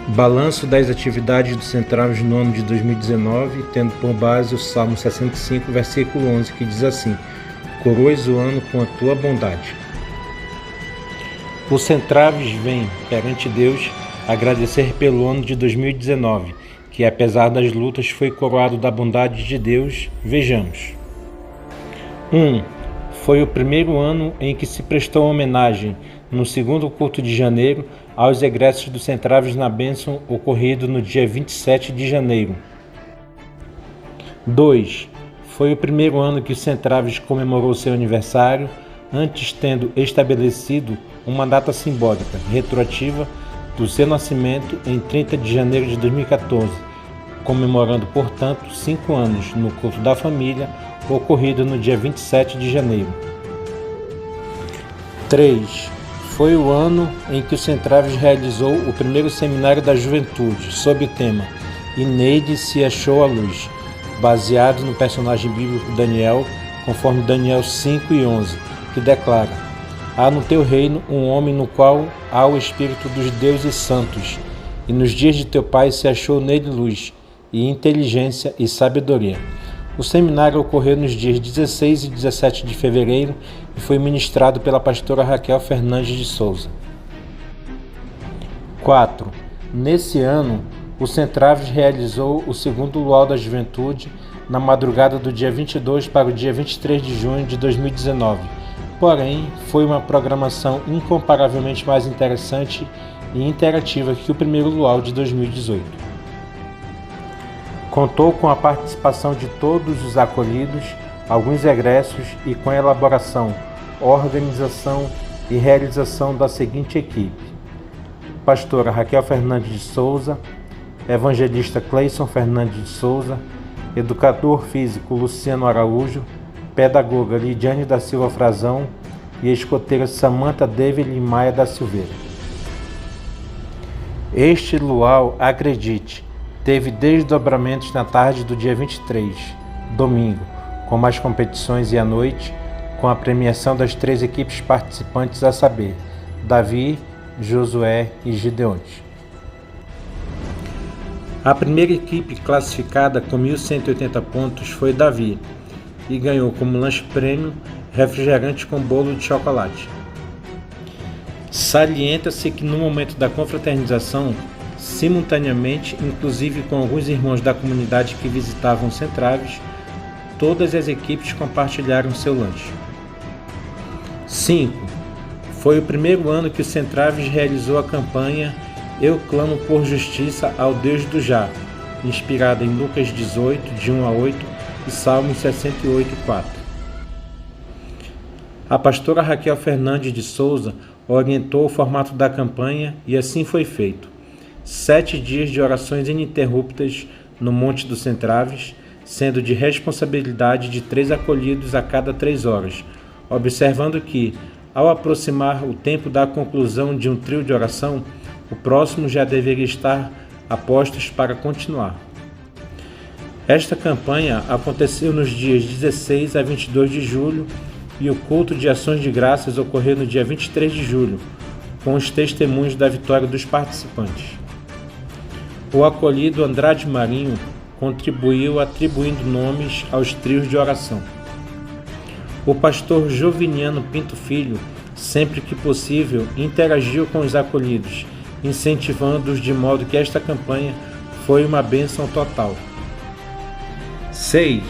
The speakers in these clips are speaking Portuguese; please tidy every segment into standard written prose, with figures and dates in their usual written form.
Balanço das atividades do Centraves no ano de 2019, tendo por base o Salmo 65, versículo 11, que diz assim: Coroas o ano com a tua bondade. O Centraves vem, perante Deus, agradecer pelo ano de 2019, que apesar das lutas foi coroado da bondade de Deus. Vejamos. 1. Foi o primeiro ano em que se prestou homenagem, no segundo culto de janeiro, aos egressos do Centraves na bênção ocorrido no dia 27 de janeiro. 2. Foi o primeiro ano que o Centraves comemorou seu aniversário, antes tendo estabelecido uma data simbólica, retroativa, do seu nascimento em 30 de janeiro de 2014, comemorando, portanto, 5 anos no culto da família, ocorrido no dia 27 de janeiro. 3. Foi o ano em que o Centraves realizou o primeiro seminário da juventude, sob o tema E Neide se achou a luz, baseado no personagem bíblico Daniel, conforme Daniel 5:11, que declara: Há no teu reino um homem no qual há o Espírito dos deuses santos, e nos dias de teu pai se achou nele luz, e inteligência e sabedoria. O seminário ocorreu nos dias 16 e 17 de fevereiro e foi ministrado pela pastora Raquel Fernandes de Souza. 4. Nesse ano, o Centraves realizou o segundo Luau da Juventude na madrugada do dia 22 para o dia 23 de junho de 2019. Porém, foi uma programação incomparavelmente mais interessante e interativa que o primeiro Luau de 2018. Contou com a participação de todos os acolhidos, alguns egressos e com a elaboração, organização e realização da seguinte equipe: pastora Raquel Fernandes de Souza, evangelista Cleison Fernandes de Souza, educador físico Luciano Araújo, pedagoga Lidiane da Silva Frazão e escoteira Samantha Devely Maia da Silveira. Este luau, acredite, teve desdobramentos na tarde do dia 23, domingo, com mais competições e à noite, com a premiação das 3 equipes participantes, a saber, Davi, Josué e Gideonte. A primeira equipe classificada com 1.180 pontos foi Davi e ganhou como lanche prêmio refrigerante com bolo de chocolate. Salienta-se que no momento da confraternização, simultaneamente, inclusive com alguns irmãos da comunidade que visitavam Centraves, todas as equipes compartilharam seu lanche. 5. Foi o primeiro ano que o Centraves realizou a campanha Eu Clamo por Justiça ao Deus do Já, inspirada em Lucas 18, de 1 a 8 e Salmos 68, 4. A pastora Raquel Fernandes de Souza orientou o formato da campanha e assim foi feito. 7 dias de orações ininterruptas no Monte do Centraves, sendo de responsabilidade de 3 acolhidos a cada 3 horas, observando que, ao aproximar o tempo da conclusão de um trio de oração, o próximo já deveria estar a postos para continuar. Esta campanha aconteceu nos dias 16 a 22 de julho e o culto de ações de graças ocorreu no dia 23 de julho, com os testemunhos da vitória dos participantes. O acolhido Andrade Marinho contribuiu atribuindo nomes aos trios de oração. O pastor Joviniano Pinto Filho, sempre que possível, interagiu com os acolhidos, incentivando-os de modo que esta campanha foi uma bênção total. 6.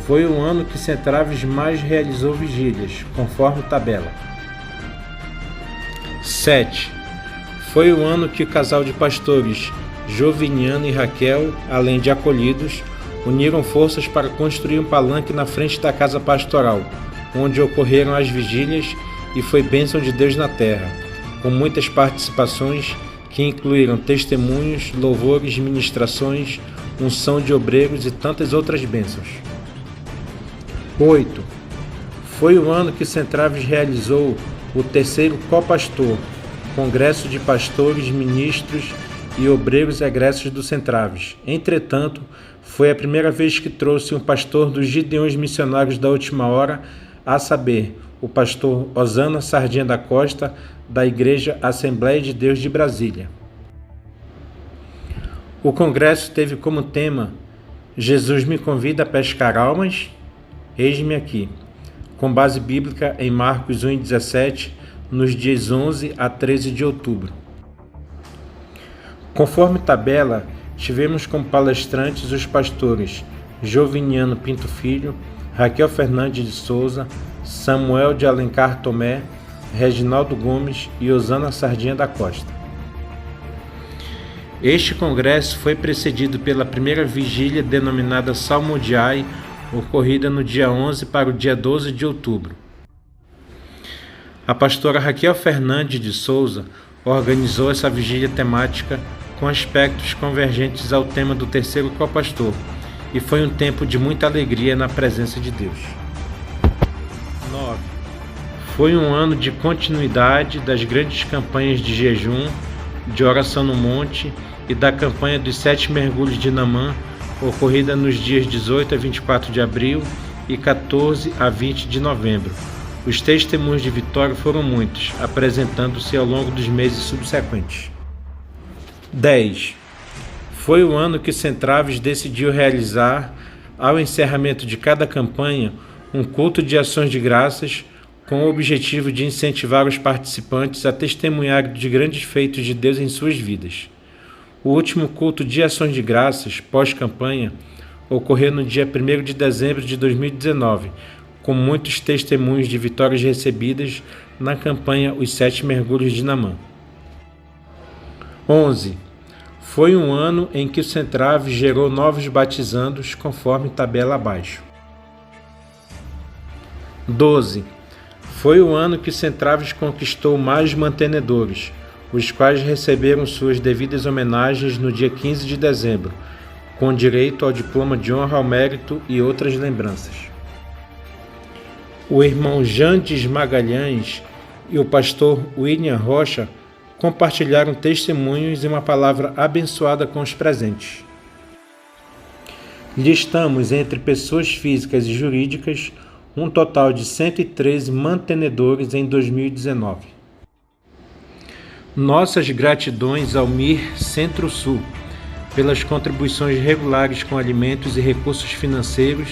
Foi o ano que Centraves mais realizou vigílias, conforme tabela. 7. Foi o ano que o casal de pastores Joviniano e Raquel, além de acolhidos, uniram forças para construir um palanque na frente da casa pastoral, onde ocorreram as vigílias e foi bênção de Deus na terra, com muitas participações que incluíram testemunhos, louvores, ministrações, unção de obreiros e tantas outras bênçãos. 8. Foi o ano que Centraves realizou o 3º Copastor, Congresso de Pastores, Ministros e Obreiros Egressos do Centraves. Entretanto, foi a primeira vez que trouxe um pastor dos Gideões Missionários da Última Hora, a saber, o pastor Osana Sardinha da Costa, da Igreja Assembleia de Deus de Brasília. O congresso teve como tema Jesus me convida a pescar almas? Eis-me aqui, com base bíblica em Marcos 1,17, nos dias 11 a 13 de outubro. Conforme tabela, tivemos como palestrantes os pastores Joviniano Pinto Filho, Raquel Fernandes de Souza, Samuel de Alencar Tomé, Reginaldo Gomes e Osana Sardinha da Costa. Este congresso foi precedido pela primeira vigília denominada Salmodiai, ocorrida no dia 11 para o dia 12 de outubro. A pastora Raquel Fernandes de Souza organizou essa vigília temática com aspectos convergentes ao tema do terceiro copastor, e foi um tempo de muita alegria na presença de Deus. 9. Foi um ano de continuidade das grandes campanhas de jejum, de oração no monte e da campanha dos 7 mergulhos de Naamã, ocorrida nos dias 18 a 24 de abril e 14 a 20 de novembro. Os testemunhos de vitória foram muitos, apresentando-se ao longo dos meses subsequentes. 10. Foi o ano que Centraves decidiu realizar, ao encerramento de cada campanha, um culto de ações de graças, com o objetivo de incentivar os participantes a testemunhar de grandes feitos de Deus em suas vidas. O último culto de ações de graças, pós-campanha, ocorreu no dia 1º de dezembro de 2019, com muitos testemunhos de vitórias recebidas na campanha Os 7 Mergulhos de Naamã. 11. Foi um ano em que o Centraves gerou novos batizandos, conforme tabela abaixo. 12. Foi o ano que o Centraves conquistou mais mantenedores, os quais receberam suas devidas homenagens no dia 15 de dezembro, com direito ao diploma de honra ao mérito e outras lembranças. O irmão Jandes Magalhães e o pastor William Rocha compartilharam testemunhos e uma palavra abençoada com os presentes. Listamos entre pessoas físicas e jurídicas um total de 113 mantenedores em 2019. Nossas gratidões ao MIR Centro-Sul pelas contribuições regulares com alimentos e recursos financeiros,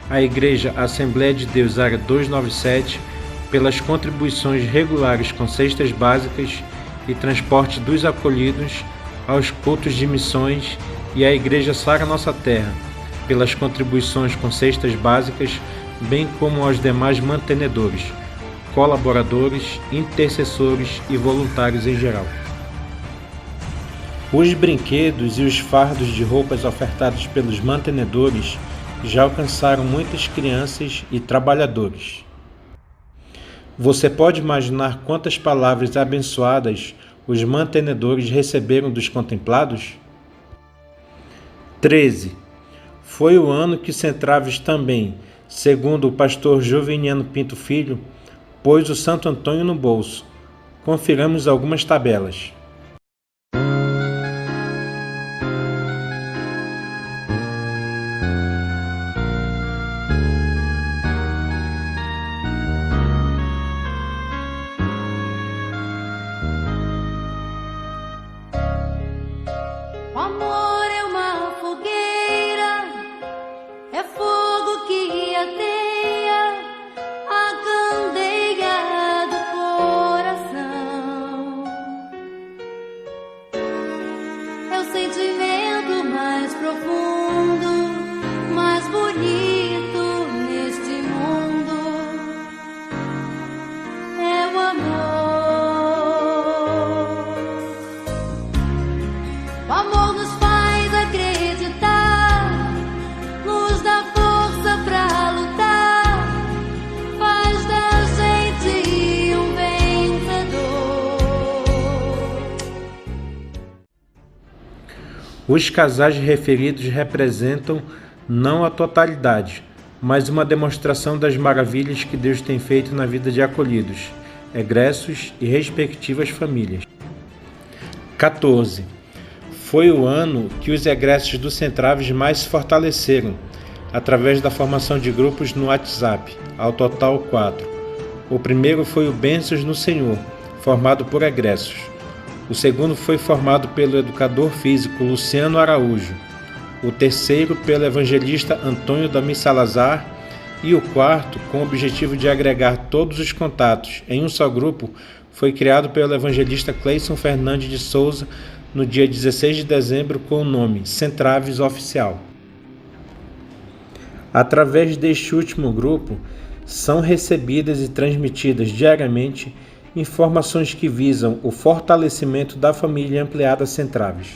à Igreja Assembleia de Deus Área 297 pelas contribuições regulares com cestas básicas e transporte dos acolhidos, aos cultos de missões e à Igreja Sara Nossa Terra pelas contribuições com cestas básicas, bem como aos demais mantenedores, colaboradores, intercessores e voluntários em geral. Os brinquedos e os fardos de roupas ofertados pelos mantenedores já alcançaram muitas crianças e trabalhadores. Você pode imaginar quantas palavras abençoadas os mantenedores receberam dos contemplados? 13. Foi o ano que Centraves também, segundo o pastor Joviniano Pinto Filho, pôs o Santo Antônio no bolso. Confiramos algumas tabelas. O amor é uma fogueira, é fogo que ateia a candeia do coração. É o sentimento mais profundo, mais bonito neste mundo. É o amor. O amor nos faz acreditar, nos dá força pra lutar, faz da gente um vencedor. Os casais referidos representam não a totalidade, mas uma demonstração das maravilhas que Deus tem feito na vida de acolhidos, egressos e respectivas famílias. 14. Foi o ano que os egressos do Centraves mais se fortaleceram, através da formação de grupos no WhatsApp, ao total 4. O primeiro foi o Bênçãos no Senhor, formado por egressos. O segundo foi formado pelo educador físico Luciano Araújo, o terceiro pelo evangelista Antônio Dami Salazar e o quarto, com o objetivo de agregar todos os contatos em um só grupo, foi criado pelo evangelista Cleison Fernandes de Souza no dia 16 de dezembro com o nome Centraves Oficial. Através deste último grupo, são recebidas e transmitidas diariamente informações que visam o fortalecimento da família ampliada Centraves.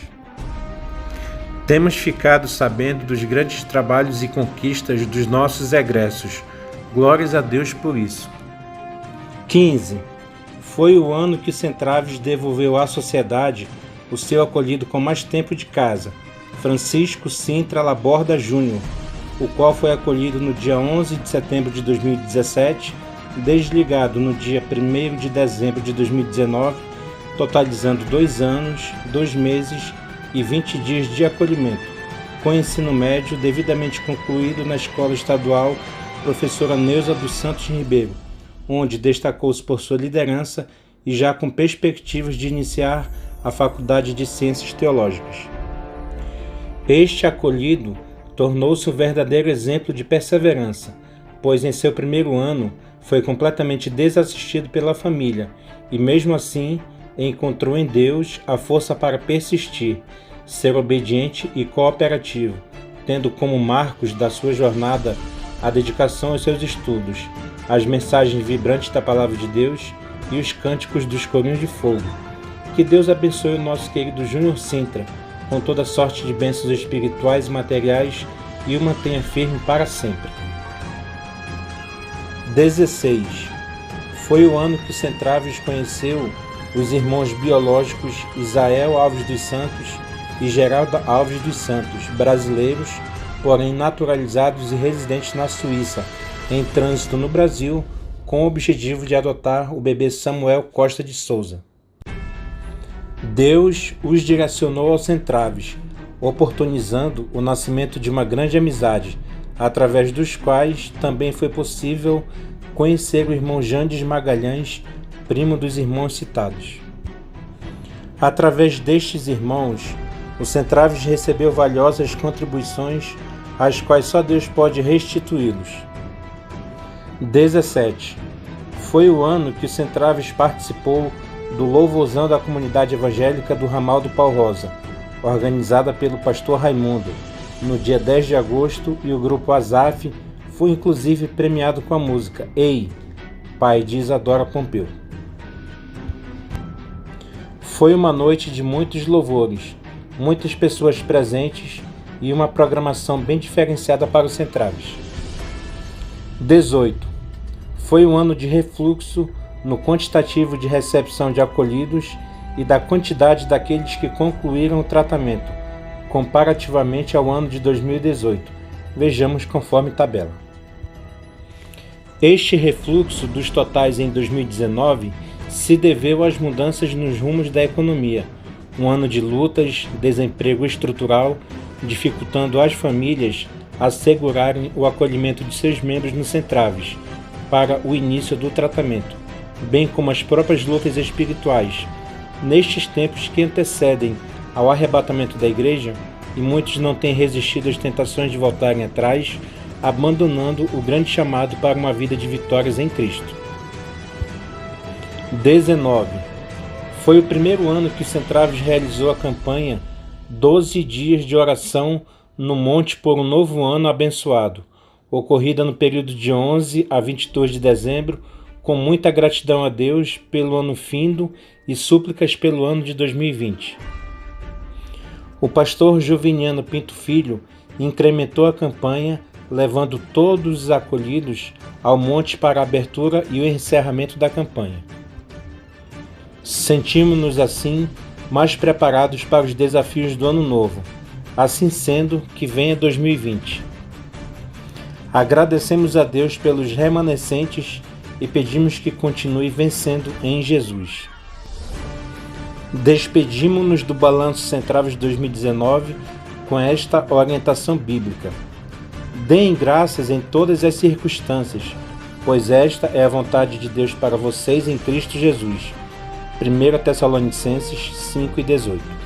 Temos ficado sabendo dos grandes trabalhos e conquistas dos nossos egressos. Glórias a Deus por isso. 15. Foi o ano que o Centraves devolveu à sociedade o seu acolhido com mais tempo de casa, Francisco Sintra Laborda Júnior, o qual foi acolhido no dia 11 de setembro de 2017, desligado no dia 1º de dezembro de 2019, totalizando 2 anos, 2 meses e 20 dias de acolhimento, com ensino médio devidamente concluído na Escola Estadual Professora Neuza dos Santos Ribeiro, onde destacou-se por sua liderança e já com perspectivas de iniciar a Faculdade de Ciências Teológicas. Este acolhido tornou-se um verdadeiro exemplo de perseverança, pois em seu primeiro ano foi completamente desassistido pela família e, mesmo assim, encontrou em Deus a força para persistir, ser obediente e cooperativo, tendo como marcos da sua jornada a dedicação aos seus estudos, as mensagens vibrantes da Palavra de Deus e os cânticos dos corinhos de fogo. Que Deus abençoe o nosso querido Júnior Sintra, com toda sorte de bênçãos espirituais e materiais e o mantenha firme para sempre. 16. Foi o ano que o Centraves conheceu os irmãos biológicos Isael Alves dos Santos e Geraldo Alves dos Santos, brasileiros, porém naturalizados e residentes na Suíça, em trânsito no Brasil, com o objetivo de adotar o bebê Samuel Costa de Souza. Deus os direcionou ao Centraves, oportunizando o nascimento de uma grande amizade, através dos quais também foi possível conhecer o irmão Jandes Magalhães, primo dos irmãos citados. Através destes irmãos, o Centraves recebeu valiosas contribuições, às quais só Deus pode restituí-los. 17. Foi o ano que o Centraves participou do louvorzão da comunidade evangélica do Ramal do Pau Rosa, organizada pelo pastor Raimundo, no dia 10 de agosto, e o grupo Azaf foi inclusive premiado com a música Ei, pai de Isadora Pompeu. Foi uma noite de muitos louvores, muitas pessoas presentes e uma programação bem diferenciada para os Centraves. 18. Foi um ano de refluxo no quantitativo de recepção de acolhidos e da quantidade daqueles que concluíram o tratamento, comparativamente ao ano de 2018. Vejamos conforme tabela. Este refluxo dos totais em 2019 se deveu às mudanças nos rumos da economia, um ano de lutas, desemprego estrutural, dificultando às famílias assegurarem o acolhimento de seus membros no Centraves para o início do tratamento, bem como as próprias lutas espirituais, nestes tempos que antecedem ao arrebatamento da Igreja, e muitos não têm resistido às tentações de voltarem atrás, abandonando o grande chamado para uma vida de vitórias em Cristo. 19. Foi o primeiro ano que o Centraves realizou a campanha 12 dias de oração no Monte por um Novo Ano Abençoado, ocorrida no período de 11 a 22 de dezembro, com muita gratidão a Deus pelo ano findo e súplicas pelo ano de 2020. O pastor Juviniano Pinto Filho incrementou a campanha, levando todos os acolhidos ao monte para a abertura e o encerramento da campanha. Sentimos-nos assim mais preparados para os desafios do ano novo, assim sendo que venha 2020. Agradecemos a Deus pelos remanescentes e pedimos que continue vencendo em Jesus. Despedimos-nos do Balanço Centraves 2019 com esta orientação bíblica. Deem graças em todas as circunstâncias, pois esta é a vontade de Deus para vocês em Cristo Jesus. 1 Tessalonicenses 5:18.